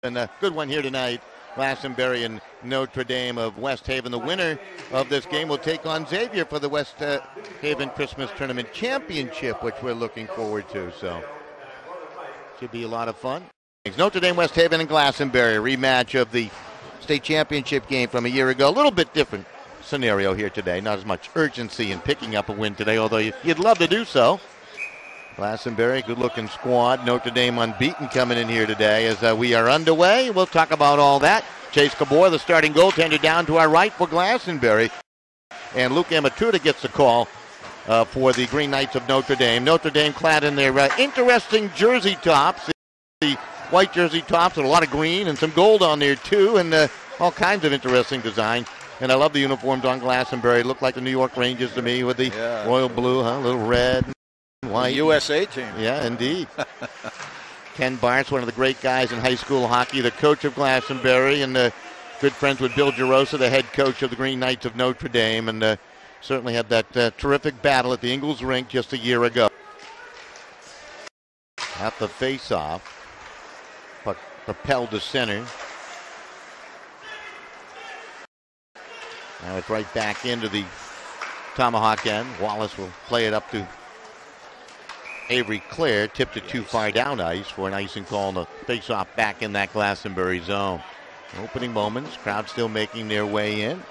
And a good one here tonight. Glastonbury and Notre Dame of West Haven. The winner of this game will take on Xavier for the West Haven Christmas Tournament Championship, which we're looking forward to. So, should be a lot of fun. Notre Dame, West Haven, and Glastonbury. Rematch of the state championship game from a year ago. A little bit different scenario here today. Not as much urgency in picking up a win today, although you'd love to do so. Glastonbury, good-looking squad. Notre Dame unbeaten coming in here today as we are underway. We'll talk about all that. Chase Cabor, the starting goaltender, down to our right for Glastonbury. And Luke Amatuda gets the call for the Green Knights of Notre Dame. Notre Dame clad in their interesting jersey tops. The white jersey tops with a lot of green and some gold on there, too, and all kinds of interesting design. And I love the uniforms on Glastonbury. Look like the New York Rangers to me with the royal blue, a little red. White. USA team. Yeah, indeed. Ken Bartz, one of the great guys in high school hockey, the coach of Glastonbury, and good friends with Bill Gerosa, the head coach of the Green Knights of Notre Dame, and certainly had that terrific battle at the Ingles Rink just a year ago. At the face-off, puck propelled to center. Now it's right back into the Tomahawk end. Wallace will play it up to Avery Clare, tipped it too far down ice for an icing call on the face-off back in that Glastonbury zone. Opening moments, crowd still making their way in.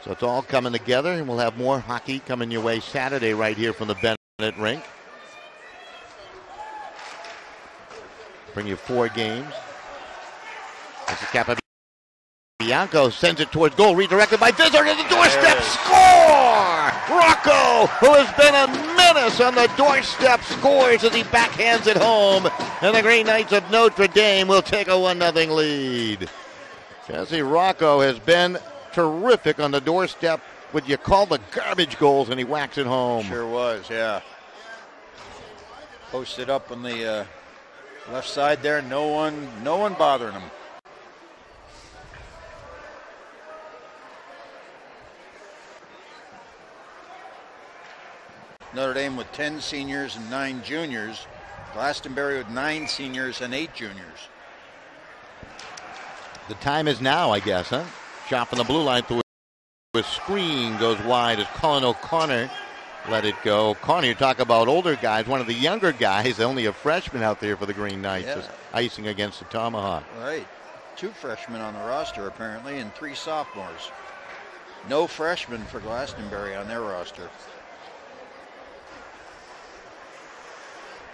So it's all coming together, and we'll have more hockey coming your way Saturday right here from the Bennett Rink. Bring you 4 games. This is Capabianco sends it towards goal, redirected by Visser to the doorstep, score! Rocco, who has been a menace on the doorstep, scores as he backhands it home, and the Green Knights of Notre Dame will take a 1-0 lead. Jesse Rocco has been terrific on the doorstep, what you call the garbage goals, and he whacks it home. Sure was, yeah. Posted up on the left side there, no one bothering him. Notre Dame with 10 seniors and 9 juniors. Glastonbury with 9 seniors and 8 juniors. The time is now, I guess, huh? Shot from the blue line through a screen, goes wide as Colin O'Connor let it go. O'Connor, you talk about older guys, one of the younger guys, only a freshman out there for the Green Knights, just icing against the Tomahawk. Right. 2 freshmen on the roster, apparently, and 3 sophomores. No freshmen for Glastonbury on their roster.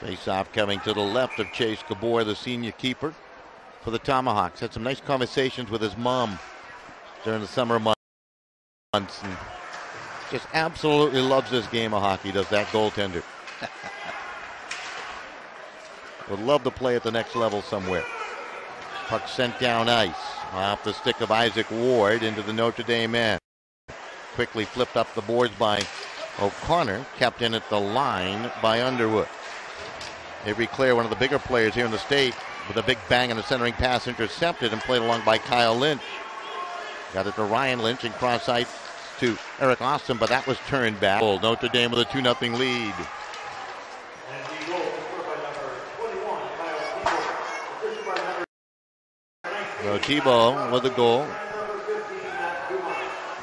Face-off coming to the left of Chase Cabor, the senior keeper for the Tomahawks. Had some nice conversations with his mom during the summer months, and just absolutely loves this game of hockey, does that goaltender. Would love to play at the next level somewhere. Puck sent down ice off the stick of Isaac Ward into the Notre Dame end. Quickly flipped up the boards by O'Connor, kept in at the line by Underwood. Avery Clare, one of the bigger players here in the state, with a big bang and a centering pass intercepted and played along by Kyle Lynch. Got it to Ryan Lynch and cross ice to Eric Austin, but that was turned back. Notre Dame with a 2-0 lead. So Thibault with the goal.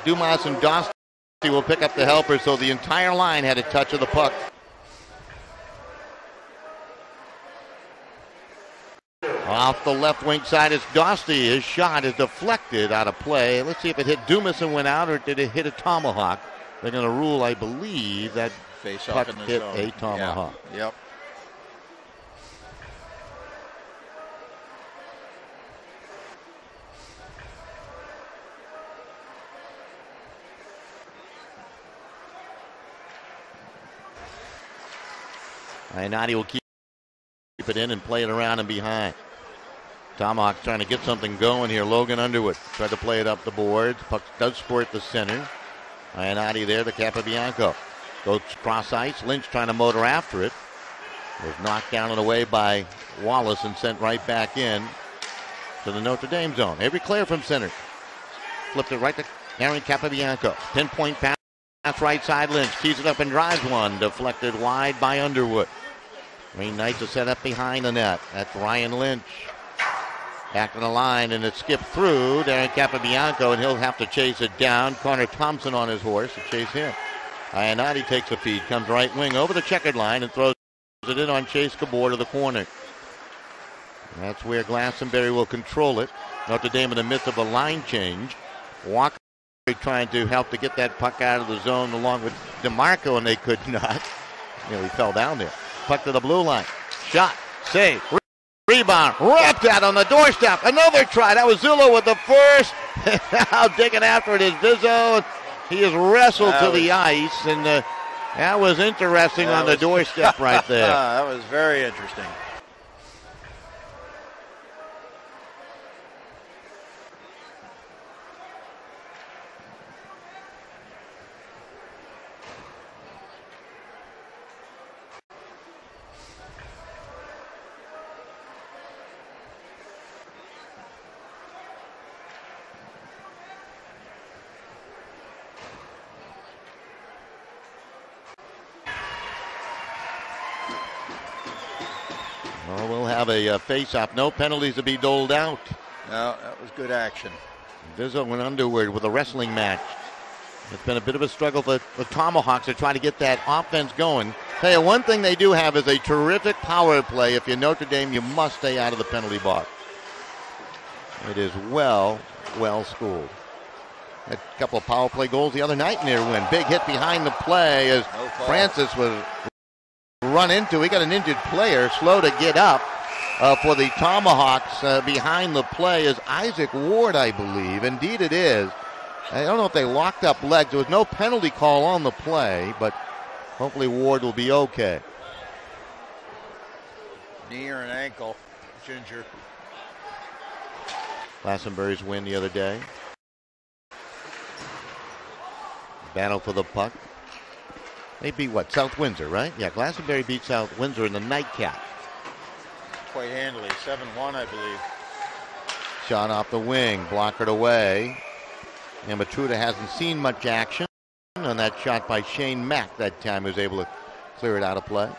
Dumas and Dosty will pick up the helper, so the entire line had a touch of the puck. Off the left wing side is Dosty. His shot is deflected out of play. Let's see if it hit Dumas and went out, or did it hit a Tomahawk. They're going to rule, I believe, that face puck off in the hit zone. a Tomahawk. Yeah. Yep. Ionati will keep it in and play it around and behind. Tomahawks trying to get something going here. Logan Underwood tried to play it up the boards. Puck does squirt the center. Ionati there to Capabianco. Goes cross ice. Lynch trying to motor after it. Was knocked down and away by Wallace and sent right back in to the Notre Dame zone. Avery Clare from center. Flipped it right to Aaron Capabianco. 10-point pass right side. Lynch tees it up and drives one. Deflected wide by Underwood. Green Knights are set up behind the net. That's Ryan Lynch. Back to the line, and it skipped through Darren Capobianco, and he'll have to chase it down. Connor Thompson on his horse to chase him. Ionati takes a feed, comes right wing over the checkered line and throws it in on Chase Gabor to the corner. And that's where Glastonbury will control it. Notre Dame in the midst of a line change. Walker trying to help to get that puck out of the zone along with DeMarco, and they could not. He fell down there. Puck to the blue line. Shot. Save. Rebound. Wrapped out on the doorstep. Another try. That was Zullo with the first. Now digging after it is Vizzo. He is wrestled to the ice, and that was interesting on the doorstep right there. That was very interesting. Well, we'll have a face-off. No penalties to be doled out. No, that was good action. Vizzo and Underwood with a wrestling match. It's been a bit of a struggle for the Tomahawks to try to get that offense going. Tell you, one thing they do have is a terrific power play. If you're Notre Dame, you must stay out of the penalty box. It is well schooled. A couple of power play goals the other night in their win. Big hit behind the play as Francis was run into. He got an injured player, slow to get up for the Tomahawks. Behind the play is Isaac Ward, I believe. Indeed it is. I don't know if they locked up legs. There was no penalty call on the play, but hopefully Ward will be okay. Knee or an ankle, Ginger. Glastonbury's win the other day. Battle for the puck. They beat what? South Windsor, right? Yeah, Glastonbury beat South Windsor in the nightcap. Quite handily, 7-1, I believe. Shot off the wing, blockered away. And Notre hasn't seen much action on that shot by Shane Mack that time. He was able to clear it out of play.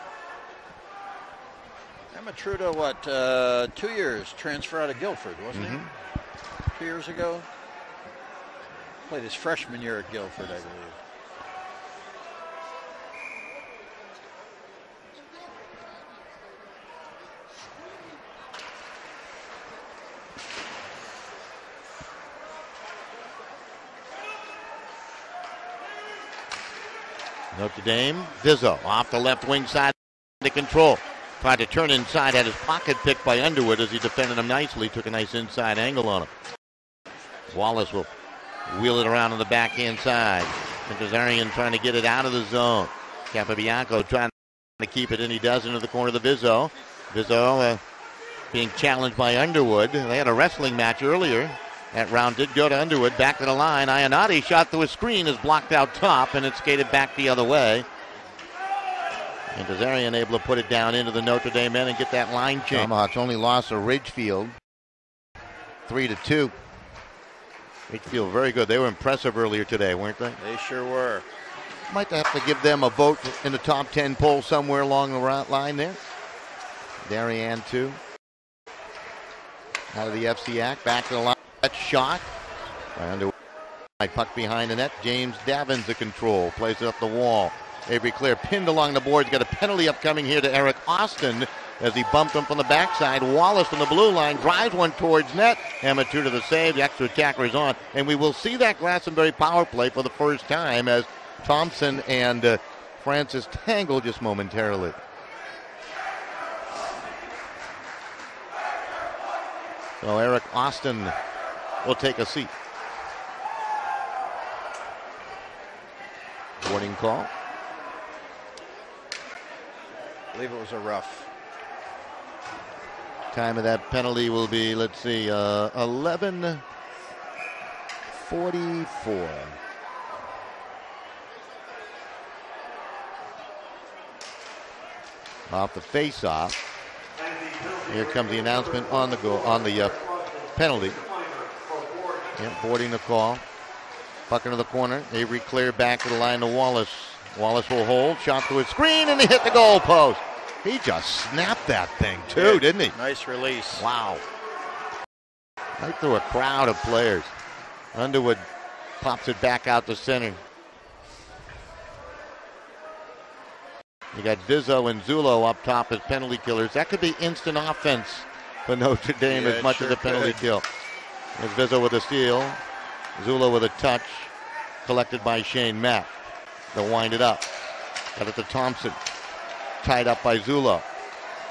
Notre, what, 2 years transfer out of Guildford, wasn't he? 2 years ago? Played his freshman year at Guildford, I believe. Notre Dame, Vizzo off the left wing side to control. Tried to turn inside, had his pocket picked by Underwood as he defended him nicely. Took a nice inside angle on him. Wallace will wheel it around on the backhand side. Kazarian trying to get it out of the zone. Capobianco trying to keep it, and he does into the corner of the Vizzo. Vizzo being challenged by Underwood. They had a wrestling match earlier. That round did go to Underwood. Back to the line. Ionati shot through a screen, is blocked out top, and it skated back the other way. And Kazarian able to put it down into the Notre Dame men and get that line change. Tomahawks only lost to Ridgefield 3-2. Ridgefield very good. They were impressive earlier today, weren't they? They sure were. Might have to give them a vote in the top 10 poll somewhere along the line there. Darien too. Out of the FCAC, back to the line. That shot. Underwood. Puck behind the net. James Davins the control. Plays it up the wall. Avery Clare pinned along the boards. Got a penalty upcoming here to Eric Austin as he bumped him from the backside. Wallace from the blue line drives one towards net. Amateur to the save. The extra attacker is on. And we will see that Glastonbury power play for the first time as Thompson and Francis tangle just momentarily. So Eric Austin will take a seat. Warning call. I believe it was a rough. Time of that penalty will be, let's see, 11:44. Off the face-off. Here comes the announcement on the goal, on the penalty. Yeah, boarding the call. Puck into the corner. Avery Clare back to the line to Wallace. Wallace will hold. Shot through his screen, and he hit the goal post. He just snapped that thing too, didn't he? Nice release. Wow. Right through a crowd of players. Underwood pops it back out to center. You got Vizzo and Zullo up top as penalty killers. That could be instant offense for Notre Dame as much as a penalty kill. There's Vizzo with a steal. Zullo with a touch. Collected by Shane Mack. They'll wind it up. Got it to Thompson. Tied up by Zullo.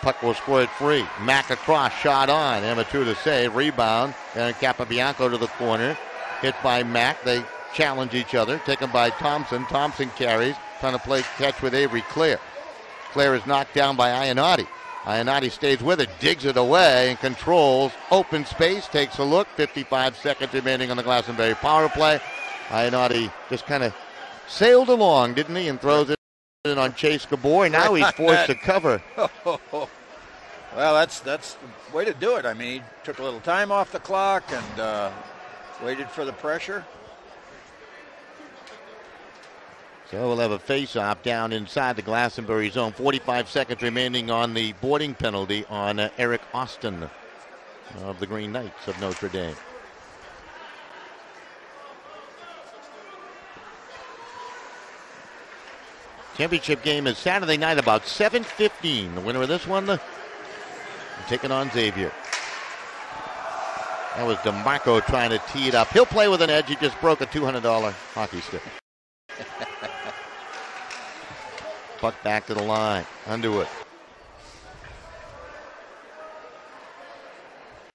Puck will squirt free. Mack across, shot on. Amateur to save. Rebound. And Capobianco to the corner. Hit by Mack. They challenge each other. Taken by Thompson. Thompson carries. Trying to play catch with Avery Clare. Clare is knocked down by Ionati. Ionati stays with it. Digs it away and controls. Open space. Takes a look. 55 seconds remaining on the Glastonbury power play. Ionati just kind of sailed along, didn't he? And throws it in on Chase Gabor. Now he's forced to cover. Well, that's the way to do it. I mean, he took a little time off the clock and waited for the pressure. So we'll have a face-off down inside the Glastonbury zone. 45 seconds remaining on the boarding penalty on Eric Austin of the Green Knights of Notre Dame. Championship game is Saturday night about 7:15. The winner of this one taking on Xavier. That was DeMarco trying to tee it up. He'll play with an edge. He just broke a $200 hockey stick. Puck back to the line. Underwood.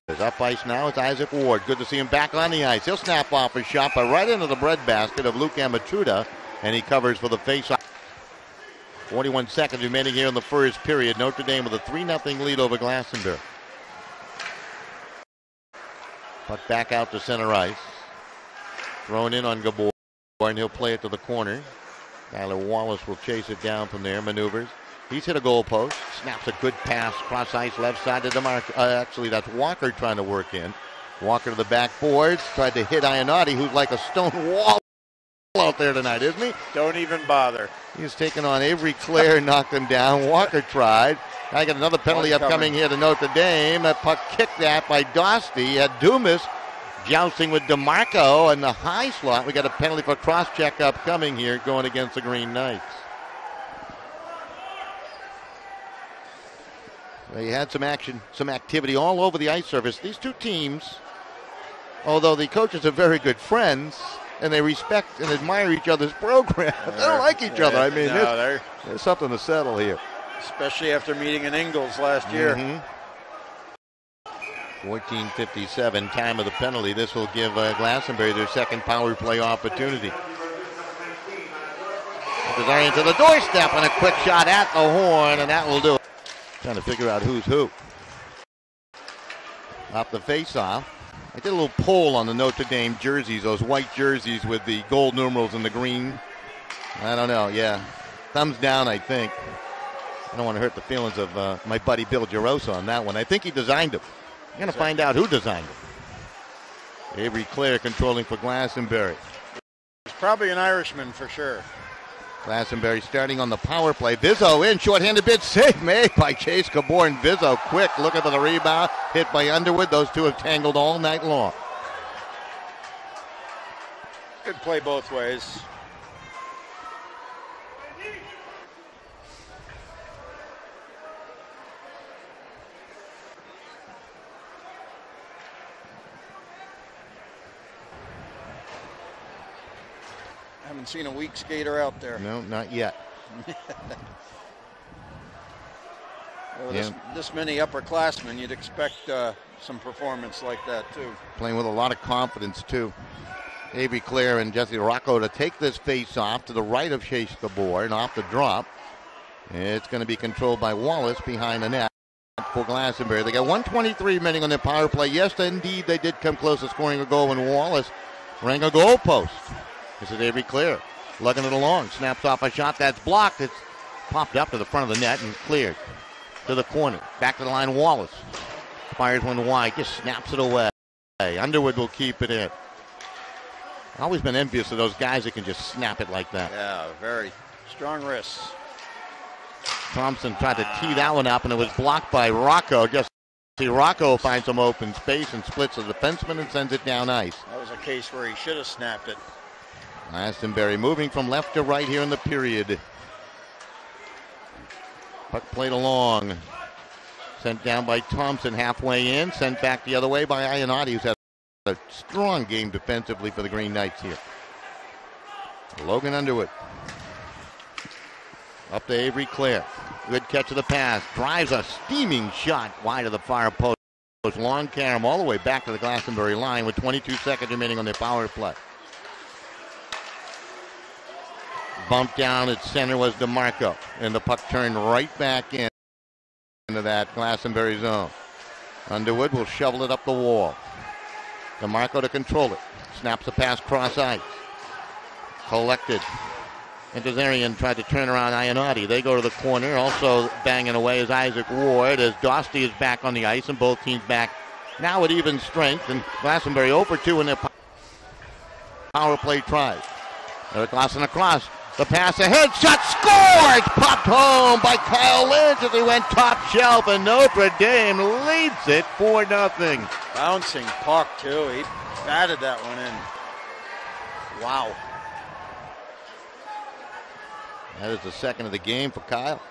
There's up ice now. It's Isaac Ward. Good to see him back on the ice. He'll snap off a shot, but right into the breadbasket of Luke Amatruda, and he covers for the faceoff. 41 seconds remaining here in the first period. Notre Dame with a 3-0 lead over Glastonbury. Puck back out to center ice. Thrown in on Gabor, and he'll play it to the corner. Tyler Wallace will chase it down from there. Maneuvers. He's hit a goal post. Snaps a good pass cross ice left side to DeMarco. Actually, that's Walker trying to work in. Walker to the backboards. Tried to hit Ionati, who's like a stone wall out there tonight, isn't he? Don't even bother. He's taken on Avery Clare, knocked him down. Walker tried. I got another penalty upcoming here to Notre Dame. That puck kicked that by Dostie. Had Dumas jousting with DeMarco in the high slot. We got a penalty for cross-check upcoming here going against the Green Knights. They had some action, some activity all over the ice surface. These two teams, although the coaches are very good friends and they respect and admire each other's program, they don't like each other. I mean, there's something to settle here. Especially after meeting in Ingles last year. 14:57, time of the penalty. This will give Glastonbury their second power play opportunity. Kazarian to the doorstep and a quick shot at the horn, and that will do it. Trying to figure out who's who. Off the face-off. I did a little poll on the Notre Dame jerseys, those white jerseys with the gold numerals and the green. I don't know, yeah. Thumbs down, I think. I don't want to hurt the feelings of my buddy Bill Gerosa on that one. I think he designed them. We're going to find out who designed them. Avery Clare controlling for Glastonbury. He's probably an Irishman for sure. Glastonbury starting on the power play. Vizzo in, short-handed bid save made by Chase Gabor, and Vizzo quick looking for the rebound. Hit by Underwood. Those two have tangled all night long. Good play both ways. Haven't seen a weak skater out there. No, not yet. Well, this many upperclassmen, you'd expect some performance like that too. Playing with a lot of confidence too. Avery Clare and Jesse Rocco to take this face off to the right of Chase Gabor and off the drop. It's going to be controlled by Wallace behind the net for Glastonbury. They got 1:23 remaining on their power play. Yes, indeed, they did come close to scoring a goal when Wallace rang a goal post. This is Avery Clare, lugging it along. Snaps off a shot that's blocked. It's popped up to the front of the net and cleared to the corner. Back to the line, Wallace. Fires one wide, just snaps it away. Underwood will keep it in. Always been envious of those guys that can just snap it like that. Yeah, very strong wrists. Thompson tried to tee that one up, and it was blocked by Rocco. Just see Rocco finds some open space and splits the defenseman and sends it down ice. That was a case where he should have snapped it. Glastonbury moving from left to right here in the period. Puck played along. Sent down by Thompson halfway in. Sent back the other way by Ionati, who's had a strong game defensively for the Green Knights here. Logan Underwood. Up to Avery Clare. Good catch of the pass. Drives a steaming shot wide of the far post. Long carom all the way back to the Glastonbury line with 22 seconds remaining on their power play. Bumped down at center was DeMarco, and the puck turned right back into that Glastonbury zone. Underwood will shovel it up the wall. DeMarco to control it. Snaps the pass cross ice. Collected. Intezarian tried to turn around Ionati. They go to the corner. Also banging away is Isaac Ward as Dosty is back on the ice, and both teams back now at even strength. And Glastonbury 0-for-2 in their power play tries. Eric Lawson across. The pass ahead, shot scored! Popped home by Kyle Lynch as he went top shelf, and Notre Dame leads it 4-0. Bouncing puck, too. He batted that one in. Wow. That is the second of the game for Kyle.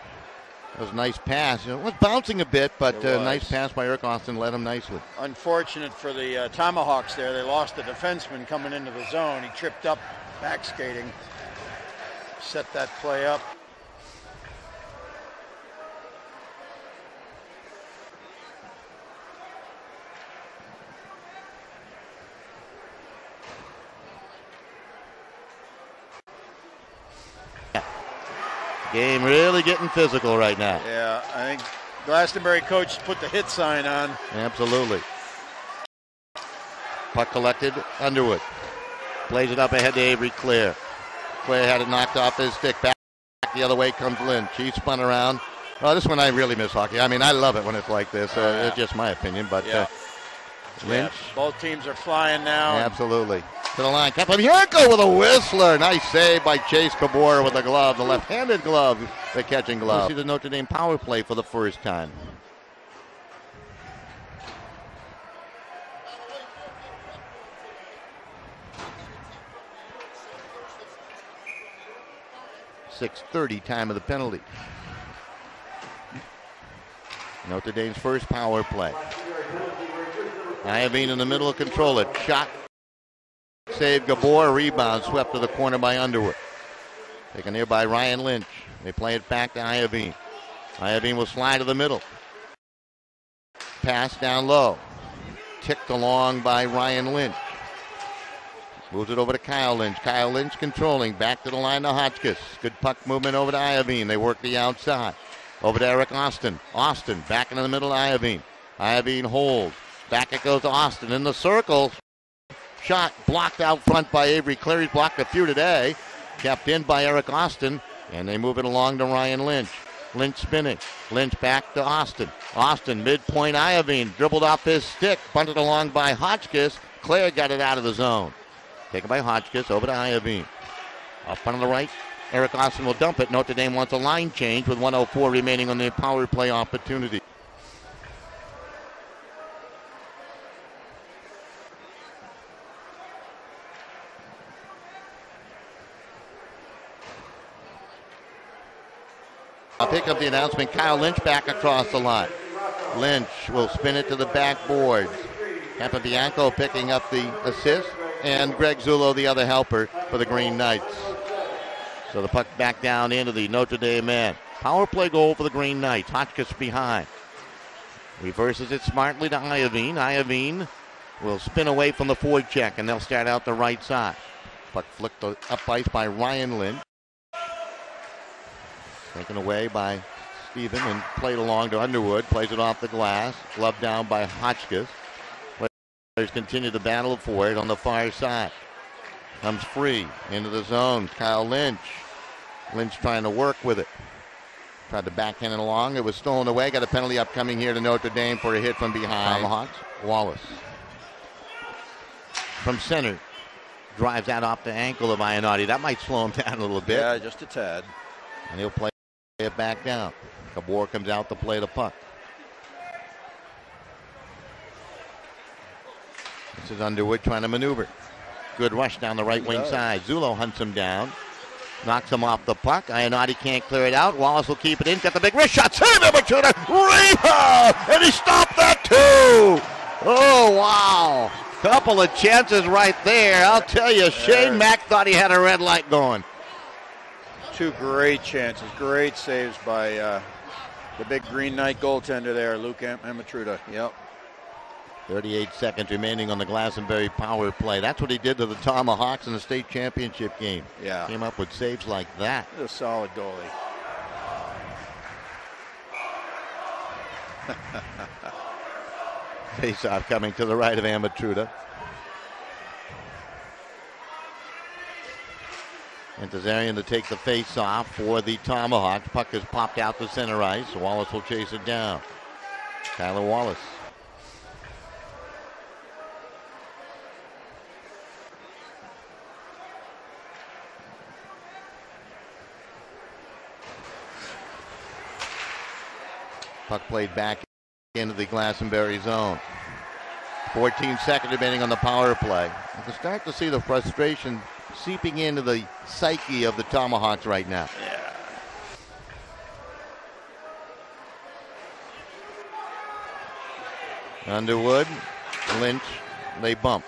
That was a nice pass. It was bouncing a bit, but nice pass by Eric Austin led him nicely. Unfortunate for the Tomahawks there. They lost the defenseman coming into the zone. He tripped up back skating. Set that play up. Game really getting physical right now. Yeah, I think Glastonbury coach put the hit sign on. Absolutely. Puck collected, Underwood. Plays it up ahead to Avery Clare. Clare had it knocked off his stick. Back the other way comes Lynch. He spun around. Oh, this one I really miss hockey. I mean, I love it when it's like this. It's just my opinion, but Lynch. Yeah, both teams are flying now. Absolutely. To the line. Kapabianko with a whistler. Nice save by Chase Gabor with the glove, the left-handed glove, the catching glove. See the Notre Dame power play for the first time. .6:30 time of the penalty. Notre Dame's first power play. Iovine in the middle of control it. Shot. Save Gabor. Rebound swept to the corner by Underwood. Taken here by Ryan Lynch. They play it back to Iovine. Iovine will slide to the middle. Pass down low. Ticked along by Ryan Lynch. Moves it over to Kyle Lynch. Kyle Lynch controlling. Back to the line to Hotchkiss. Good puck movement over to Iovine. They work the outside. Over to Eric Austin. Austin back into the middle to Iovine. Iovine holds. Back it goes to Austin in the circle. Shot blocked out front by Avery Clare. He's blocked a few today. Kept in by Eric Austin. And they move it along to Ryan Lynch. Lynch spinning. Lynch back to Austin. Austin midpoint Iovine. Dribbled off his stick. Bunted along by Hotchkiss. Clare got it out of the zone. Taken by Hotchkiss over to Iovine. Up on the right. Eric Austin will dump it. Notre Dame wants a line change with 1:04 remaining on their power play opportunity. I'll pick up the announcement. Kyle Lynch back across the line. Lynch will spin it to the backboards. Capabianco picking up the assist. And Greg Zullo, the other helper for the Green Knights. So the puck back down into the Notre Dame man. Power play goal for the Green Knights. Hotchkiss behind. Reverses it smartly to Iovine. Iovine will spin away from the forward check, and they'll start out the right side. Puck flicked up ice by Ryan Lynch. Taken away by Stephen and played along to Underwood. Plays it off the glass. Glove down by Hotchkiss. Players continue the battle for it on the far side. Comes free into the zone. Kyle Lynch. Lynch trying to work with it. Tried to backhand it along. It was stolen away. Got a penalty upcoming here to Notre Dame for a hit from behind. Tomahawks. Wallace. From center. Drives that off the ankle of Ionati. That might slow him down a little bit. Yeah, just a tad. And he'll play it back down. Cabor comes out to play the puck. This is Underwood trying to maneuver. Good rush down the right wing side. Zulo hunts him down. Knocks him off the puck. Ionati can't clear it out. Wallace will keep it in. Got the big wrist shot. Save Amachuda. Rehab! And he stopped that too. Oh, wow. Couple of chances right there. I'll tell you, Shane Mack thought he had a red light going. Two great chances. Great saves by the big Green Knight goaltender there, Luke Amatruda. Yep. 38 seconds remaining on the Glastonbury power play. That's what he did to the Tomahawks in the state championship game. Yeah. Came up with saves like that. A solid goalie. Face-off coming to the right of Amatruda. Antazarian to take the face-off for the Tomahawks. Puck is popped out to center ice. Wallace will chase it down. Tyler Wallace. Puck played back into the Glastonbury zone. 14 seconds remaining on the power play. You can start to see the frustration seeping into the psyche of the Tomahawks right now. Yeah. Underwood, Lynch, they bump.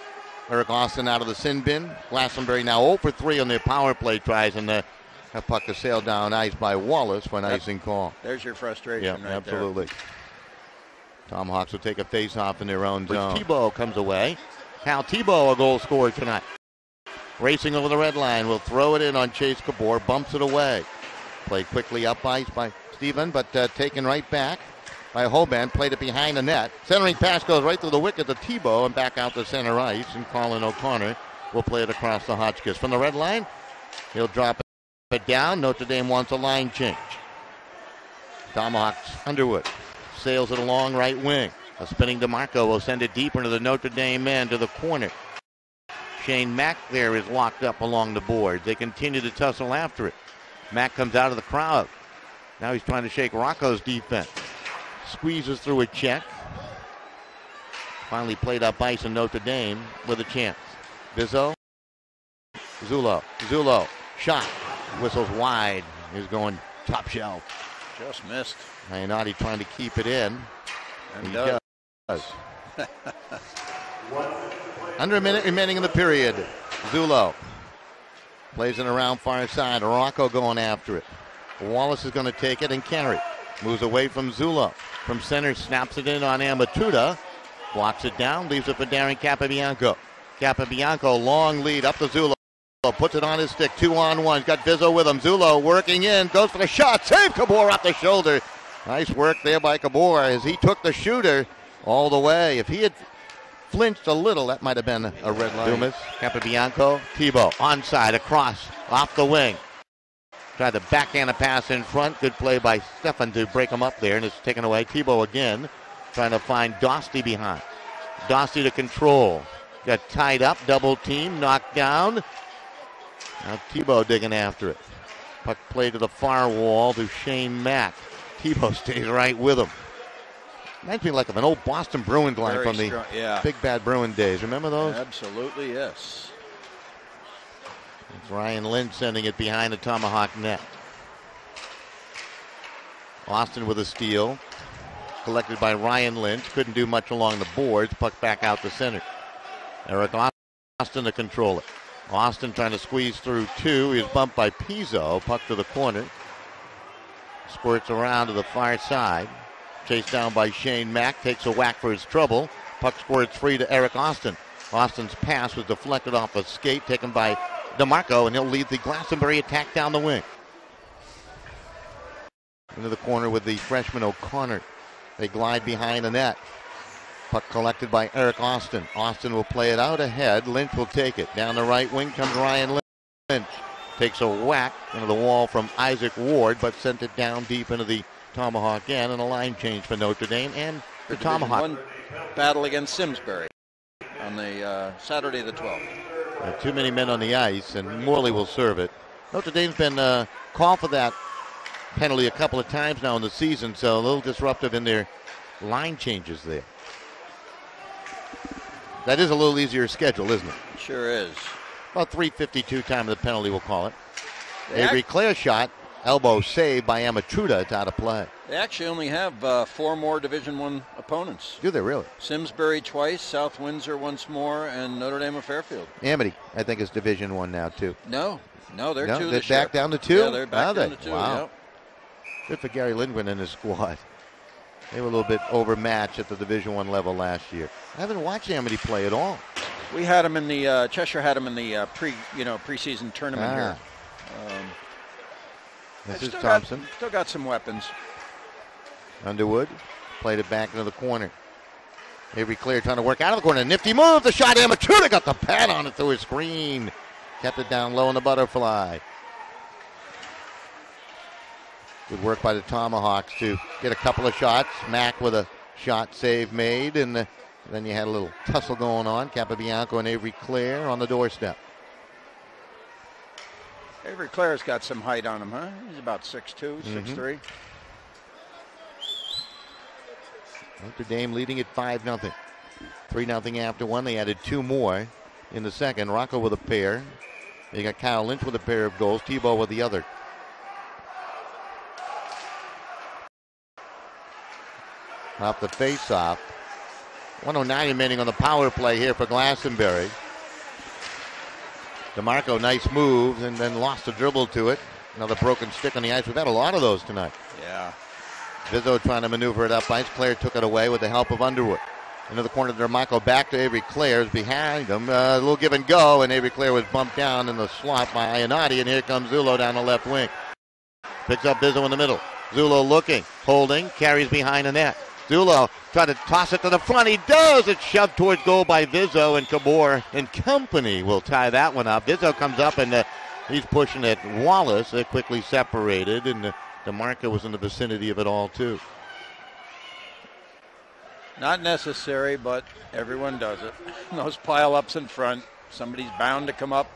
Eric Austin out of the sin bin. Glastonbury now 0 for 3 on their power play tries, and that puck is sailed down ice by Wallace for an icing call. There's your frustration right absolutely. there. Tomahawks will take a face-off in their own zone. Thibault comes away. Cal Thibault, a goal scorer tonight. Racing over the red line, will throw it in on Chase Cabor, bumps it away. Played quickly up ice by Stephen, but taken right back by Hoban. Played it behind the net. Centering pass goes right through the wicket to Thibault and back out to center ice. And Colin O'Connor will play it across the Hotchkiss. From the red line, he'll drop it down. Notre Dame wants a line change. Tomahawks, Underwood sails it along right wing. A spinning DeMarco will send it deep into the Notre Dame end to the corner. Shane Mack there is locked up along the boards. They continue to tussle after it. Mack comes out of the crowd. Now he's trying to shake Rocco's defense. Squeezes through a check. Finally played up ice in Notre Dame with a chance. Bizzo. Zulo. Shot. Whistles wide. He's going top shelf. Just missed. Ionati trying to keep it in. And he does. Under a minute remaining in the period. Zulo plays it around far side. Rocco going after it. Wallace is going to take it and carry. Moves away from Zulo. From center, snaps it in on Amatruda. Blocks it down, leaves it for Darren Capabianco. Capabianco, long lead up to Zulo. Puts it on his stick, 2-on-1. He's got Bizzo with him. Zulo working in, goes for the shot. Save Cabor off the shoulder. Nice work there by Cabor as he took the shooter all the way. If he had flinched a little, that might have been a red line. Dumas, Capabianco, Thibault, onside, across, off the wing. Tried to backhand a pass in front. Good play by Stefan to break him up there, and it's taken away. Thibault again, trying to find Dostie behind. Dostie to control. Got tied up, double team, knocked down. Now Thibault digging after it. Puck play to the far wall to Shane Mack. Thibault stays right with him. Reminds me like of an old Boston Bruins line from the Big Bad Bruin days. Remember those? Absolutely, yes. It's Ryan Lynch sending it behind the Tomahawk net. Austin with a steal. Collected by Ryan Lynch. Couldn't do much along the boards. Puck back out to center. Eric Austin to control it. Austin trying to squeeze through two. He's bumped by Pizzo. Puck to the corner. Squirts around to the far side. Chased down by Shane Mack. Takes a whack for his trouble. Puck squirts free to Eric Austin. Austin's pass was deflected off a skate taken by DeMarco, and he'll lead the Glastonbury attack down the wing. Into the corner with the freshman O'Connor. They glide behind the net. Puck collected by Eric Austin. Austin will play it out ahead. Lynch will take it. Down the right wing comes Ryan Lynch. Takes a whack into the wall from Isaac Ward, but sent it down deep into the Tomahawk end, and a line change for Notre Dame and the Tomahawk. One battle against Simsbury on the Saturday the 12th. Too many men on the ice, and Morley will serve it. Notre Dame's been called for that penalty a couple of times now in the season, so a little disruptive in their line changes there. That is a little easier schedule, isn't it? Sure is. About 3:52 time of the penalty, we'll call it. Avery Clare shot, elbow saved by Amatruda. It's out of play. They actually only have 4 more Division I opponents. Do they really? Simsbury twice, South Windsor once more, and Notre Dame-Fairfield. Amity, I think, is Division I now, too. No, they're 2 they're this year. back down to 2? Yeah, they're back down to 2. Wow. Yep. Good for Gary Lindgren and his squad. They were a little bit overmatched at the Division I level last year. I haven't watched Amity play at all. We had him in the Cheshire had him in the preseason tournament here. This is Thompson. Still got some weapons. Underwood played it back into the corner. Avery Clare trying to work out of the corner. Nifty move. The shot. Amatruda got the pad on it through his screen. Kept it down low in the butterfly. Good work by the Tomahawks to get a couple of shots. Mack with a shot save made, and then you had a little tussle going on. Capobianco and Avery Clare on the doorstep. Avery Clare's got some height on him, huh? He's about 6'2", 6'3". Notre Dame leading at 5-0. 3-0 after one. They added 2 more in the second. Rocco with a pair. They got Kyle Lynch with a pair of goals. Tebow with the other. Off the face-off. 109 remaining on the power play here for Glastonbury. DeMarco, nice move, and then lost the dribble to it. Another broken stick on the ice. We've had a lot of those tonight. Yeah. Vizzo trying to maneuver it up ice. Clare took it away with the help of Underwood. Into the corner, DeMarco back to Avery Clare's behind him. A little give and go, and Avery Clare was bumped down in the slot by Ionati, and here comes Zullo down the left wing. Picks up Vizzo in the middle. Zullo looking, holding, carries behind the net. Zullo tried to toss it to the front. He does. It's shoved towards goal by Vizzo, and Cabor and company will tie that one up. Vizzo comes up, and he's pushing at Wallace. They're quickly separated, and DeMarco was in the vicinity of it all, too. Not necessary, but everyone does it. Those pile-ups in front. Somebody's bound to come up,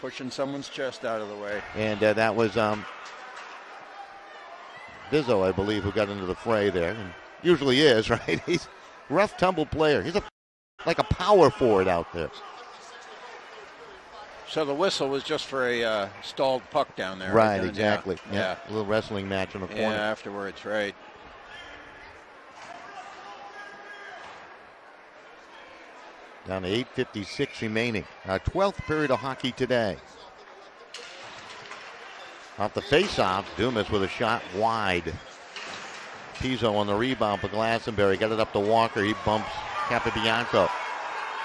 pushing someone's chest out of the way. And that was Vizzo, I believe, who got into the fray there. And usually is, right? He's a rough tumble player. He's like a power forward out there. So the whistle was just for a stalled puck down there. Right, exactly. Yeah. A little wrestling match in the corner. Yeah, afterwards, right. Down to 8:56 remaining. Our 12th period of hockey today. Off the face-off, Dumas with a shot wide. Pizzo on the rebound for Glastonbury. Got it up to Walker. He bumps Capobianco.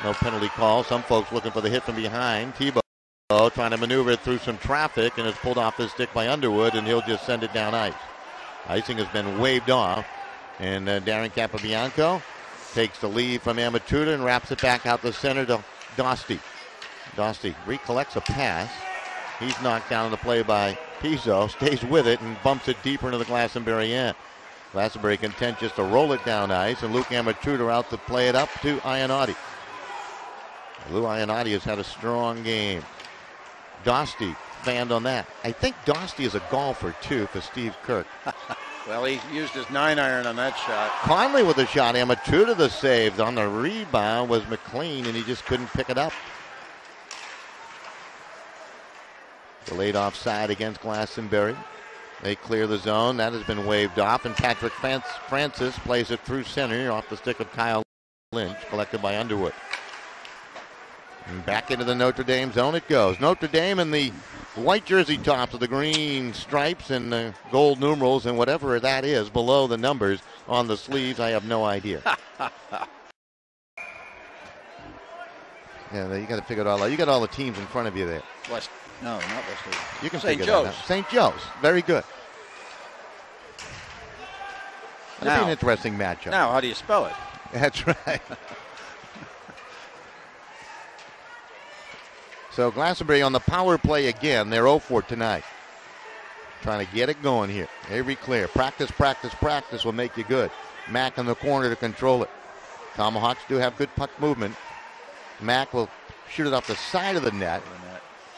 No penalty call. Some folks looking for the hit from behind. Tebow trying to maneuver it through some traffic, and it's pulled off his stick by Underwood, and he'll just send it down ice. Icing has been waved off, and Darren Capobianco takes the lead from Amatruda and wraps it back out the center to Dosti. Dosti recollects a pass. He's knocked down in the play by Pizzo, stays with it and bumps it deeper into the Glastonbury end. Glastonbury content just to roll it down ice, and Luke Amatruda out to play it up to Ionati. Lou Ionati has had a strong game. Dosti fanned on that. I think Dosti is a golfer too for Steve Kirk. Well, he used his 9-iron on that shot. Conley with a shot. Amatruda the save. On the rebound was McLean, and he just couldn't pick it up. Delayed offside against Glastonbury. They clear the zone. That has been waved off, and Patrick Francis plays it through center off the stick of Kyle Lynch, collected by Underwood. And back into the Notre Dame zone it goes. Notre Dame in the white jersey tops with the green stripes and the gold numerals and whatever that is below the numbers on the sleeves. I have no idea. Yeah, you got to figure it all out. You got all the teams in front of you there. No, not West. You can St. figure Joe's. that out. St. Joe's. Very good. That'd be an interesting matchup. Now, how do you spell it? That's right. So Glastonbury on the power play again. They're 0-4 tonight. Trying to get it going here. Avery Clare. Practice, practice, practice will make you good. Mack in the corner to control it. Tomahawks do have good puck movement. Mack will shoot it off the side of the net.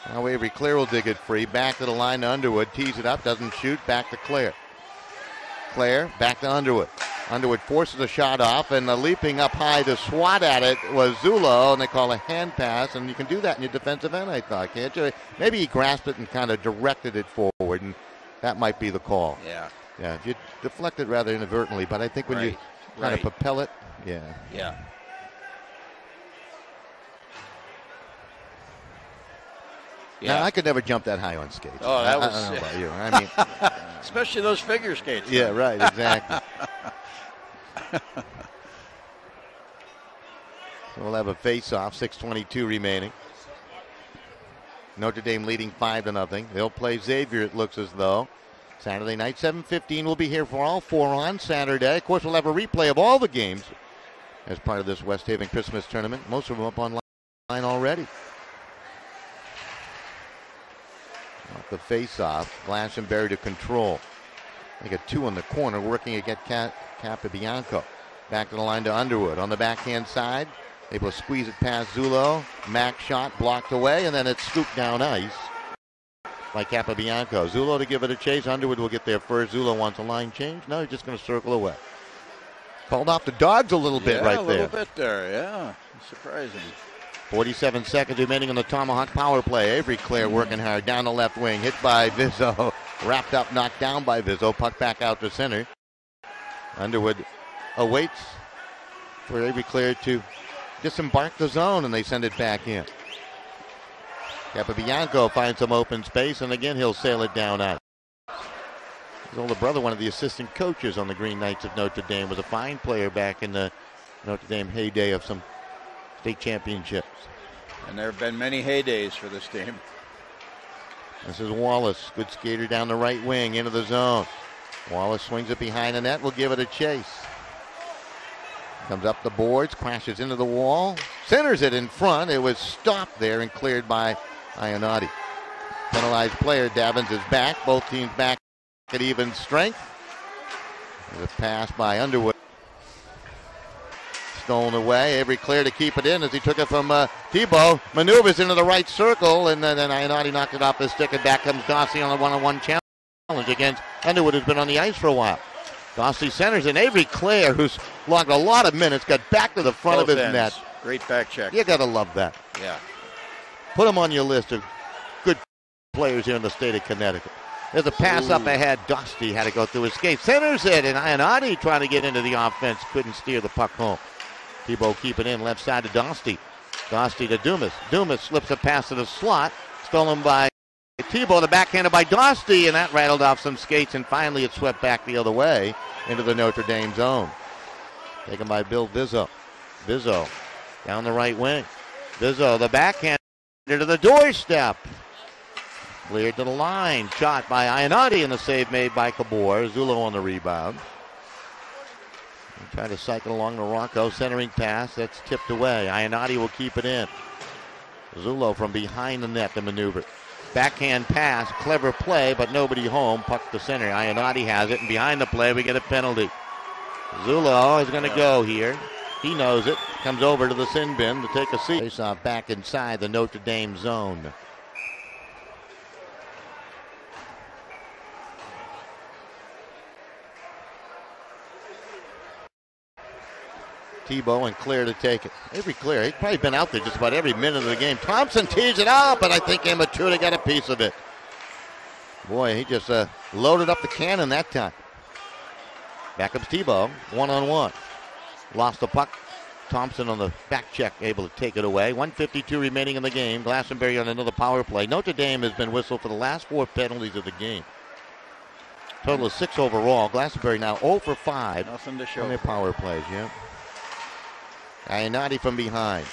Now Avery Clare will dig it free. Back to the line to Underwood. Tees it up, doesn't shoot. Back to Clare. Clare, back to Underwood. Underwood forces a shot off, and leaping up high to swat at it was Zulo, and they call a hand pass, and you can do that in your defensive end, I thought, can't you? Maybe he grasped it and kind of directed it forward, and that might be the call. Yeah. Yeah, if you deflect it rather inadvertently, but I think when you kind of propel it, yeah. Yeah. Yeah. Now, I could never jump that high on skates. Oh, that was. I don't know about you. I mean, especially those figure skates. Yeah, right, exactly. So we'll have a face-off, 6:22 remaining. Notre Dame leading 5-0. They'll play Xavier, it looks as though. Saturday night, 7:15. We'll be here for all four on Saturday. Of course, we'll have a replay of all the games as part of this West Haven Christmas tournament. Most of them up online already. Off the face-off, Glastonbury to control. They got two in the corner working against Capabianco. Back to the line to Underwood. On the backhand side, able to squeeze it past Zulo. Mac shot blocked away, and then it's scooped down ice by Capabianco. Zulo to give it a chase. Underwood will get there first. Zulo wants a line change. No, he's just going to circle away. Called off the Dogs a little bit right there. A little bit there, yeah. Surprising. 47 seconds remaining on the Tomahawk power play. Avery Clare working hard down the left wing. Hit by Vizzo. Wrapped up, knocked down by Vizzo. Puck back out to center. Underwood awaits for Avery Clare to disembark the zone, and they send it back in. Capabianco finds some open space, and again he'll sail it down out. His older brother, one of the assistant coaches on the Green Knights of Notre Dame, was a fine player back in the Notre Dame heyday of some state championships. And there have been many heydays for this team. This is Wallace, good skater down the right wing into the zone. Wallace swings it behind the net, will give it a chase. Comes up the boards, crashes into the wall, centers it in front. It was stopped there and cleared by Ionati. Penalized player, Davins is back. Both teams back at even strength. There's a pass by Underwood. Stolen away. Avery Clare to keep it in as he took it from Thibault. Maneuvers into the right circle, and then Ionati knocked it off his stick, and back comes Dossi on a one-on-one challenge against Underwood, who's been on the ice for a while. Dossi centers, and Avery Clare, who's logged a lot of minutes, got back to the front of his net. Great back check. You got to love that. Yeah. Put him on your list of good players here in the state of Connecticut. There's a pass up ahead. Dossi had to go through his skates. Centers it, and Ionati trying to get into the offense. Couldn't steer the puck home. Thibault keep it in, left side to Dossi. Dossi to Dumas. Dumas slips a pass to the slot. Stolen by Thibault, the backhander by Dossi, and that rattled off some skates, and finally it swept back the other way into the Notre Dame zone. Taken by Bill Vizzo. Vizzo down the right wing. Vizzo, the backhander to the doorstep. Cleared to the line. Shot by Ionati, and the save made by Cabor. Zulo on the rebound. Trying to cycle along to Rocco. Centering pass. That's tipped away. Ionati will keep it in. Zulo from behind the net to maneuver. Backhand pass. Clever play, but nobody home. Puck to center. Ionati has it, and behind the play we get a penalty. Zulo is going to go here. He knows it. Comes over to the sin bin to take a seat. Face off back inside the Notre Dame zone. Thibault and Clare to take it. Avery Clare, he's probably been out there just about every minute of the game. Thompson tees it up, but I think Amatura got a piece of it. Boy, he just loaded up the cannon that time. Back comes Thibault, one-on-one. Lost the puck. Thompson on the back check, able to take it away. 1:52 remaining in the game. Glastonbury on another power play. Notre Dame has been whistled for the last 4 penalties of the game. Total of 6 overall. Glastonbury now 0 for 5. Nothing to show on their power plays, yeah. Ionati from behind.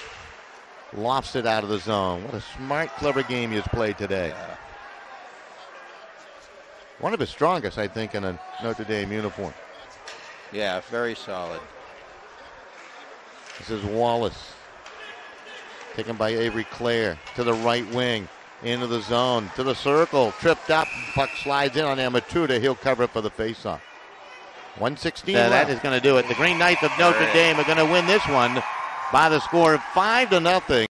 Lofts it out of the zone. What a smart, clever game he has played today. Yeah. One of his strongest, I think, in a Notre Dame uniform. Yeah, very solid. This is Wallace. Taken by Avery Clare to the right wing. Into the zone. To the circle. Tripped up. Puck slides in on Amatura. He'll cover it for the faceoff. 1:16 left. That is going to do it. The Green Knights of Notre Dame are going to win this one by the score of 5-0.